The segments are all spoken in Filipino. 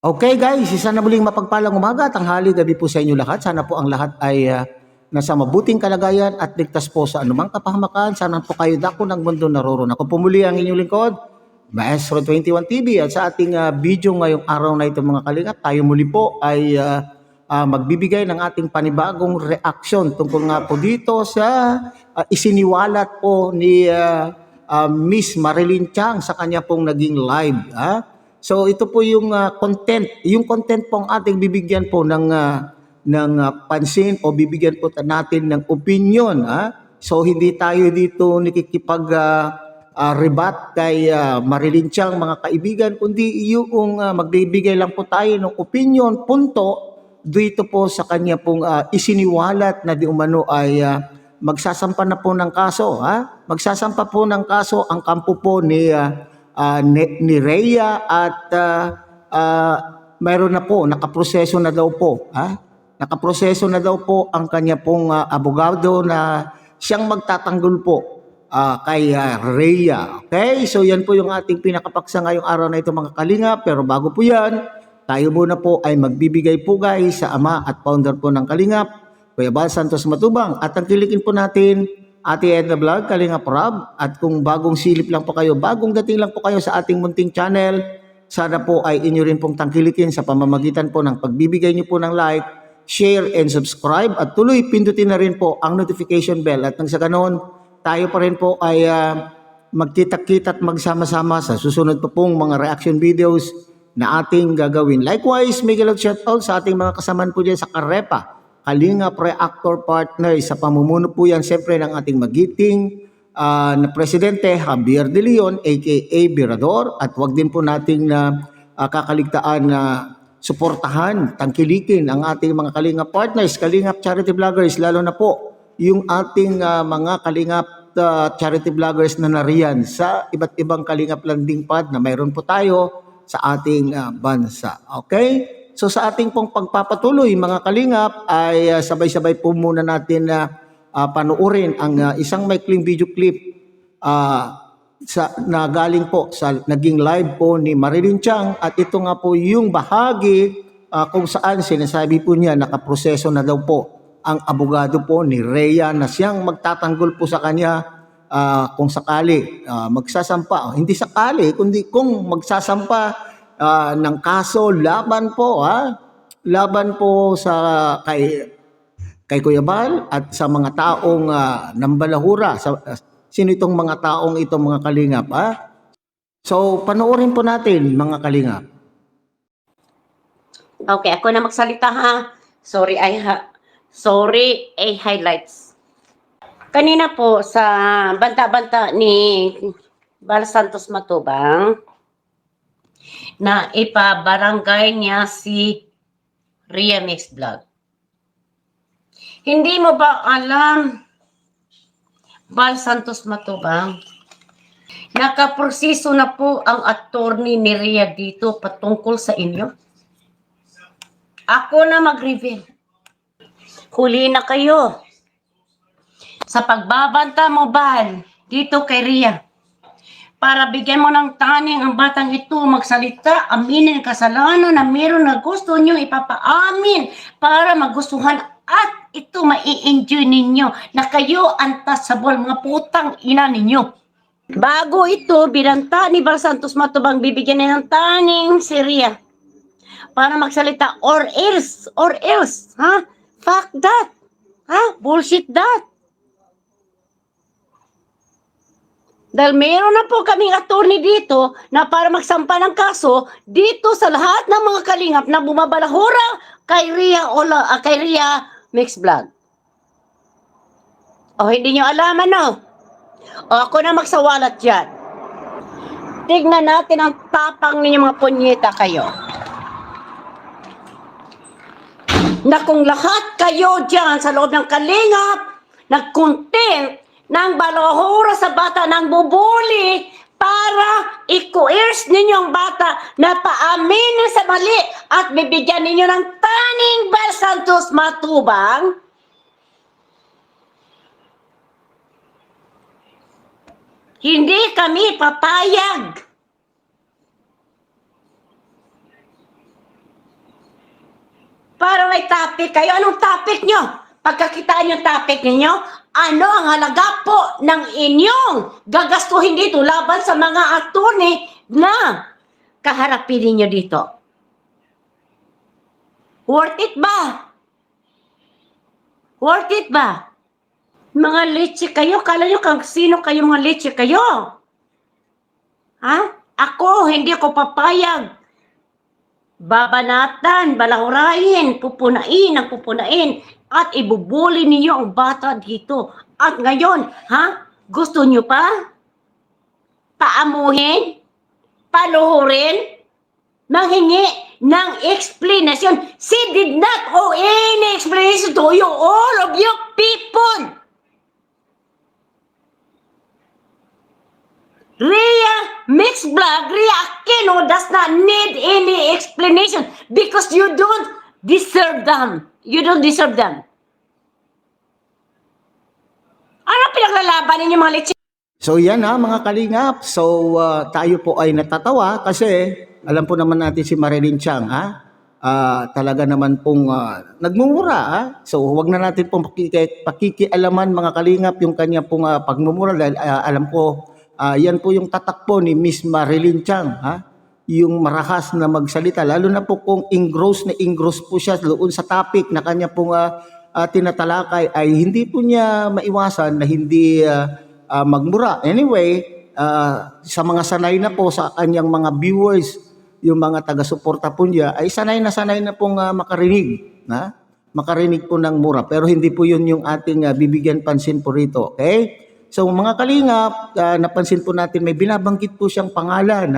Okay guys, isa na muling mapagpalang umaga, tanghali, gabi po sa inyo lahat. Sana po ang lahat ay nasa mabuting kalagayan at ligtas po sa anumang kapahamakan. Sana po kayo dako ng mundo naroon. Ako po muli ang inyong lingkod, Maestro 21 TV. At sa ating video ngayong araw na ito mga kalingap, tayo muli po ay magbibigay ng ating panibagong reaksyon tungkol nga po dito sa isiniwalat po ni Miss Marilyn Chang sa kanya pong naging live. So ito po yung content, yung content po ang ating bibigyan po ng pansin o bibigyan po natin ng opinion. So hindi tayo dito nakikipag rebat kay Marilyn Chang mga kaibigan, kundi yung magbibigay lang po tayo ng opinion, punto, dito po sa kanya pong isiniwalat na di umano ay magsasampa na po ng kaso. Magsasampa po ng kaso ang kampo po ni Rhea at mayroon na po, nakaproseso na daw po. Nakaproseso na daw po ang kanya pong abogado na siyang magtatanggol po kay Rhea. Okay? So yan po yung ating pinakapaksa ngayong araw na ito mga kalinga. Pero bago po yan, tayo muna po ay magbibigay po guys sa ama at founder po ng Kalingap, Kuya Bal Santos Matubang. At tangkilikin po natin Ate Edna Vlog, Kalingap Rob. At kung bagong silip lang po kayo, bagong dating lang po kayo sa ating munting channel, sana po ay inyo rin pong tangkilikin sa pamamagitan po ng pagbibigay niyo po ng like, share, and subscribe. At tuloy, pindutin na rin po ang notification bell. At nang sa ganon, tayo pa rin po ay magkita-kita at magsama-sama sa susunod po pong mga reaction videos na ating gagawin. Likewise, may galog shoutout sa ating mga kasamaan po dyan sa Karepa, Kalingap Reactor Partner, sa pamumuno po yan siyempre ng ating magiting na Presidente Javier De Leon aka Virador. At wag din po nating kakaligtaan na suportahan, tangkilikin ang ating mga Kalingap Partners, Kalingap Charity Vloggers, lalo na po yung ating mga Kalingap Charity Vloggers na nariyan sa iba't ibang Kalingap landing pad na mayroon po tayo sa ating bansa. Okay? So sa ating pong pagpapatuloy mga kalingap ay sabay-sabay po muna natin na panuorin ang isang maikling video clip na galing po sa naging live po ni Marilyn Chang. At ito nga po yung bahagi kung saan sinasabi po niya nakaproseso na daw po ang abogado po ni Rhea na siyang magtatanggol po sa kanya kung sakali magsasampa, hindi sakali kundi kung magsasampa ng kaso laban po laban po sa kay Kuya Bal at sa mga taong nambalahura. Sino itong mga taong ito mga kalingap? So panoorin po natin mga kalingap. Okay, ako na magsalita ha. Sorry highlights. Kanina po sa banta-banta ni Bal Santos Matubang na ipabarangay niya si Rhea Mix Vlog. Hindi mo ba alam, Bal Santos Matubang, nakaproseso na po ang attorney ni Rhea dito patungkol sa inyo? Ako na mag-reveal. Huli na kayo sa pagbabanta mo, Bal, dito kay Rhea. Para bigyan mo ng taning ang batang ito magsalita, aminin ang kasalanan na meron na gusto nyo ipapaamin para magustuhan at ito mai-enjoy ninyo na kayo untouchable, mga putang ina ninyo. Bago ito, binanta ni Bal Santos Matubang, bibigyan niya ng taning si Rhea para magsalita or else, fuck that, bullshit that. Dahil meron na po kaming attorney dito na para magsampa ng kaso dito sa lahat ng mga kalingap na bumabalahura kay Rhea Mix Vlog. O hindi nyo alam ano? O ako na magsawalat dyan. Tignan natin ang tapang ninyo mga punyeta kayo. Na kung lahat kayo dyan sa loob ng kalingap nag-content ng balahura sa bata, ng bubuli para i-coerce ninyo ang bata na paaminin sa mali at bibigyan ninyo ng taning Bal Santos Matubang, hindi kami papayag. topic kayo. Anong topic nyo? Pagkakitaan yung topic ninyo, ano ang halaga po ng inyong gagastuhin dito laban sa mga attorney na kaharapin ninyo dito? Worth it ba? Worth it ba? Mga leche kayo, kala nyo kung sino kayo mga leche kayo? Ha? Ako, hindi ko papayag. Babanatan, balahurahin, pupunain, at ibubuli ninyo ang bata dito. At ngayon, ha? Gusto nyo pa? Paamuhin? Paluhurin? Manghingi ng explanation. She did not owe any explanation to you, all of you people. Rhea Mixed Vlog, Rhea Aquino does not need any explanation because you don't deserve them. You don't deserve them. Ano pinaglalaban ninyo mga leche? So yan mga kalingap. So tayo po ay natatawa kasi alam po naman natin si Marilyn Tiang, talaga naman pong nagmumura. So huwag na natin pong pakikialaman mga kalingap yung kanya pong pagmumura dahil alam ko yan po yung tatakbo ni Miss Marilyn Tiang, yung marahas na magsalita, lalo na po kung engross po siya doon sa topic na kanya pong tinatalakay, ay hindi po niya maiwasan na hindi magmura. Anyway, sa mga sanay na po sa kanyang mga viewers, yung mga taga-suporta po niya, ay sanay na pong makarinig, makarinig po ng mura. Pero hindi po yun yung ating bibigyan pansin po rito, okay? So mga kalingap, napansin po natin may binabanggit po siyang pangalan.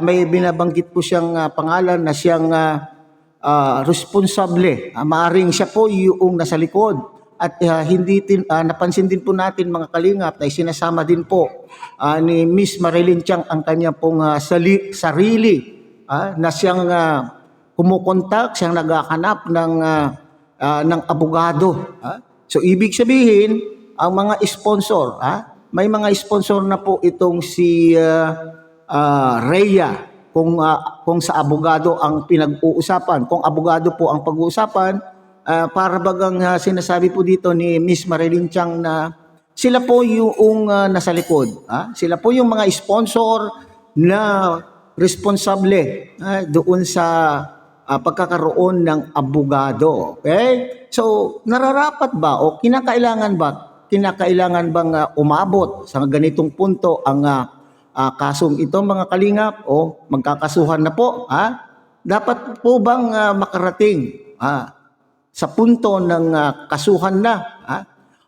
May binabanggit po siyang pangalan na siyang responsable. Maaring siya po yung nasa likod. At napansin din po natin mga kalingap na sinasama din po ni Miss Marilyn Tiang ang kanya pong sarili na siyang kumukontak, siyang naghahanap ng abogado. So ibig sabihin, ang mga sponsor, may mga sponsor na po itong si Rhea kung sa abogado ang pinag-uusapan. Kung abogado po ang pag-uusapan, para bagang sinasabi po dito ni Miss Marilyn Tiang na sila po yung nasa likod. Sila po yung mga sponsor na responsable doon sa pagkakaroon ng abogado. Okay? So, nararapat ba o kinakailangan bang umabot sa ganitong punto ang kasong ito mga kalingap o magkakasuhan na po? Dapat po bang makarating sa punto ng kasuhan na?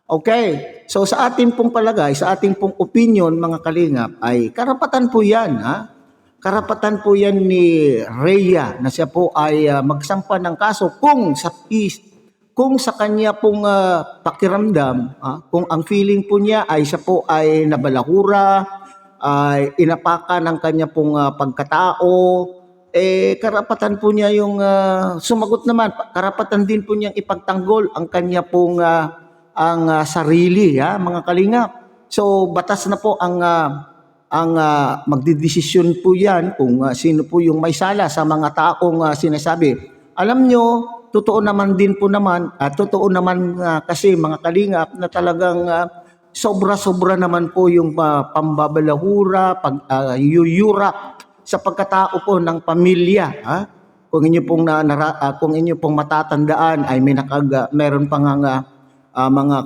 Okay, so sa ating pong palagay, sa ating pong opinion mga kalingap ay karapatan po yan. Karapatan po yan ni Rhea na siya po ay magsampa ng kaso kung sa kanya pong pakiramdam, kung ang feeling po niya ay siya po ay nabalahura, ay inapakan ng kanya pong pagkatao, karapatan po niya yung sumagot naman. Karapatan din po niyang ipagtanggol ang kanya pong sarili, mga kalingap. So batas na po ang magdidesisyon po yan kung sino po yung may sala sa mga taong sinasabi. Alam nyo, totoo naman kasi mga kalingap na talagang sobra-sobra naman po yung pambabalahura, yuyurak sa pagkatao po ng pamilya. Kung inyo pong matatandaan ay meron pang mga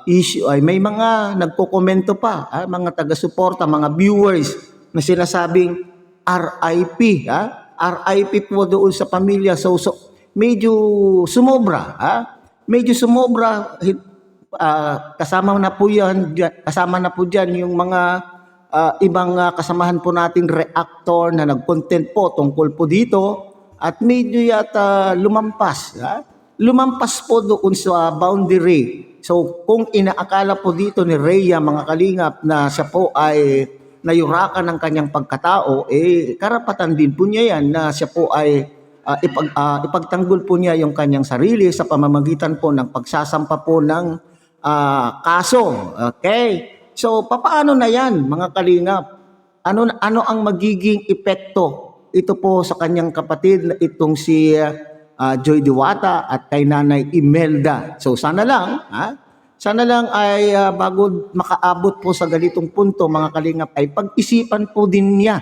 issue, ay may mga nagko-komento pa, mga taga-suporta, mga viewers na sinasabing RIP, RIP po doon sa pamilya. So medyo sumobra, kasama na po diyan yung mga ibang kasamahan po nating reactor na nag-content po tungkol po dito at medyo yata lumampas po doon sa boundary. So kung inaakala po dito ni Rhea mga kalingap na siya po ay nayurakan ng kanyang pagkatao, karapatan din po niya yan na siya po ay ipagtanggol po niya yung kanyang sarili sa pamamagitan po ng pagsasampa po ng kaso. Okay? So papaano na yan mga kalingap? Ano ang magiging epekto ito po sa kanyang kapatid na itong si Joy Diwata at kay Nanay Imelda. So sana lang, sana lang ay bago makaabot po sa ganitong punto mga kalingap ay pag-isipan po din niya.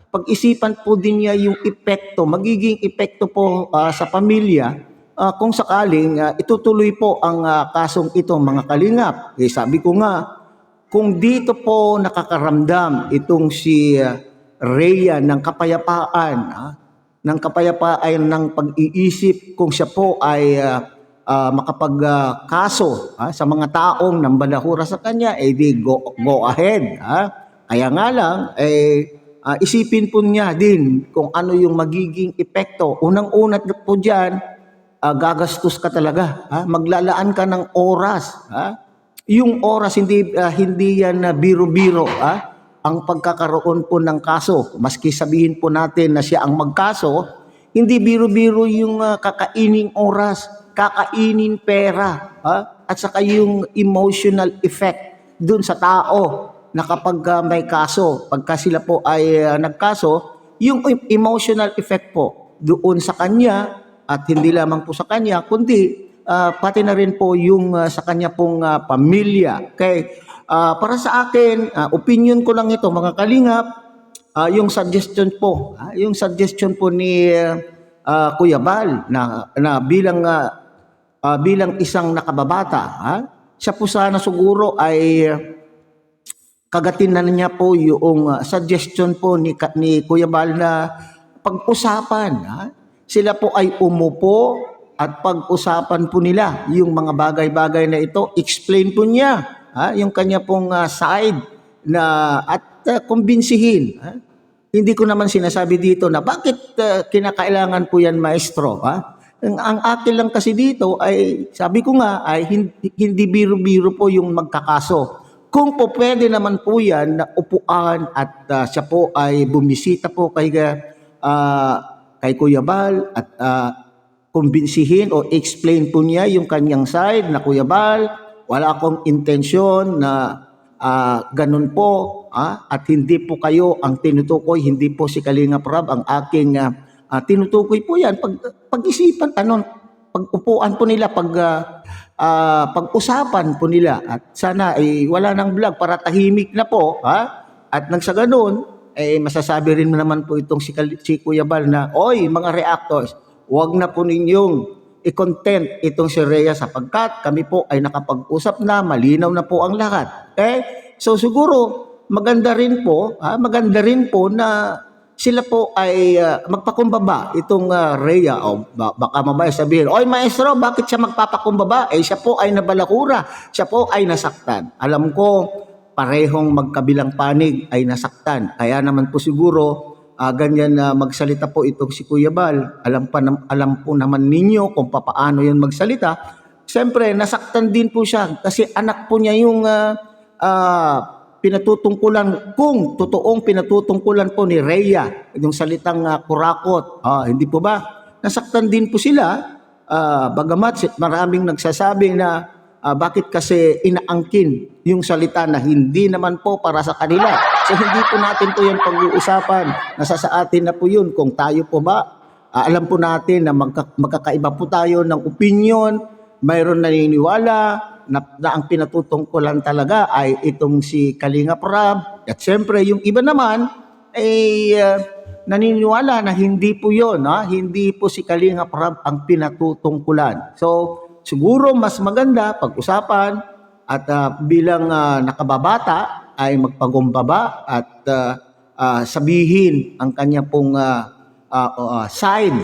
Pag-isipan po din niya yung epekto, magiging epekto po sa pamilya kung sakaling itutuloy po ang kasong ito mga kalingap. Sabi ko nga, kung dito po nakakaramdam itong si Rhea ng kapayapaan, ng pag-iisip kung siya po ay makapagkaso sa mga taong nambalahura sa kanya, di go ahead. Kaya nga lang, isipin po niya din kung ano yung magiging epekto. Unang-unat po dyan, gagastos ka talaga. Maglalaan ka ng oras. Yung oras, hindi yan na biro-biro. Ang pagkakaroon po ng kaso, maski sabihin po natin na siya ang magkaso, hindi biro-biro yung kakainin oras, kakainin pera, at saka yung emotional effect dun sa tao na kapag may kaso, pagka sila po ay nagkaso, yung emotional effect po doon sa kanya at hindi lamang po sa kanya, kundi pati na rin po yung sa kanya pong pamilya. Okay? Para sa akin, opinion ko lang ito mga kalingap, yung suggestion po, yung suggestion po ni Kuya Bal na bilang isang nakababata, siya po sana siguro ay kagatin na niya po yung suggestion po ni Kuya Bal na pag-usapan. Sila po ay umupo at pag-usapan po nila yung mga bagay-bagay na ito, explain po niya yung kanya pong side na at kumbinsihin. Hindi ko naman sinasabi dito na bakit kinakailangan po yan maestro. Ang akin lang kasi dito ay sabi ko nga ay hindi biro-biro po yung magkakaso. Kung po pwede naman po yan na upuan at siya po ay bumisita po kay Kuya Bal at kumbinsihin o explain po niya yung kanyang side na Kuya Bal, wala akong intensyon na ganun po at hindi po kayo ang tinutukoy, hindi po si Kalingap Rab ang aking tinutukoy po yan. Pag-isipan, pag-upuan po nila, pag-usapan po nila at sana ay wala nang vlog para tahimik na po. At nang sa ganun, masasabi rin naman po itong si Kuya Bal na, oy mga reactors, huwag na po ninyong i-content itong si Rhea sapagkat kami po ay nakapag-usap na, malinaw na po ang lahat. So siguro maganda rin po na sila po ay magpakumbaba itong Rhea o baka mamaya sabihin, oy maestro, bakit siya magpapakumbaba? Siya po ay nabalakura, siya po ay nasaktan. Alam ko parehong magkabilang panig ay nasaktan. Kaya naman po siguro ganyan na magsalita po itong si Kuya Bal. Alam po naman ninyo kung paano yun magsalita. Siyempre, nasaktan din po siya kasi anak po niya yung pinatutungkulan, kung totoong pinatutungkulan po ni Rhea, yung salitang kurakot. Hindi po ba? Nasaktan din po sila. Bagamat maraming nagsasabi na bakit kasi inaangkin yung salita na hindi naman po para sa kanila. So hindi po natin po yung pag-uusapan. Nasa sa atin na po yun kung tayo po ba. Alam po natin na magkakaiba po tayo ng opinion. Mayroon naniniwala na ang pinatutungkulan talaga ay itong si Kalingap Rab. At siyempre yung iba naman ay naniniwala na hindi po yun. Hindi po si Kalingap Rab ang pinatutungkulan. So siguro mas maganda pag-usapan at bilang nakababata ay magpagumbaba at sabihin ang kanya pong side.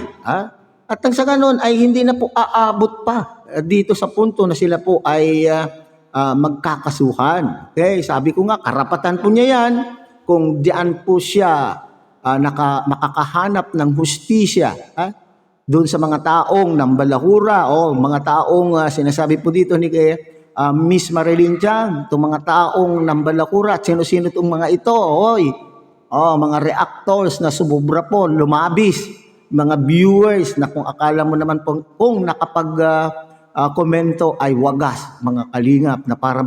At sa ganun ay hindi na po aabot pa dito sa punto na sila po ay magkakasuhan. Okay, sabi ko nga, karapatan po niya yan kung diyan po siya makakahanap ng hustisya. Doon sa mga taong nambalahura o mga taong sinasabi po dito ni Miss Marilyn Chang, itong mga taong nambalahura, sino-sino itong mga ito, mga reactors na sumubra po, lumabis, mga viewers na kung akala mo naman po, kung komento ay wagas, mga kalingap, na para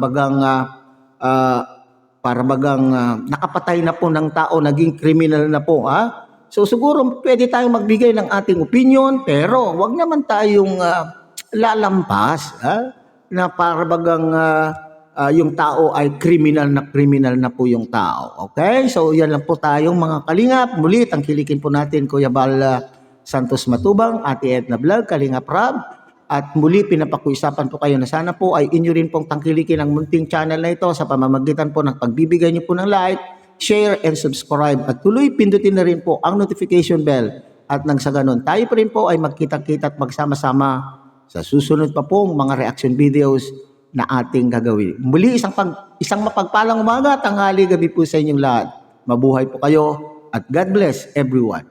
bagang nakapatay na po ng tao, naging criminal na po, So siguro pwede tayong magbigay ng ating opinion, pero wag naman tayong lalampas, na para bagang yung tao ay criminal na po yung tao. Okay? So yan lang po tayong mga kalingap. Muli, tangkilikin po natin Kuya Bal Santos Matubang, Ate Edna Vlog, Kalingap Rab. At muli, pinapakuisapan po kayo na sana po ay inyo rin pong tangkilikin ang munting channel na ito sa pamamagitan po ng pagbibigay niyo po ng like, share, and subscribe. At tuloy, pindutin na rin po ang notification bell. At nang sa ganun, tayo pa rin po ay magkita-kita at magsama-sama sa susunod pa pong mga reaction videos na ating gagawin. Muli, isang mapagpalang umaga, tanghali, gabi po sa inyong lahat. Mabuhay po kayo at God bless everyone.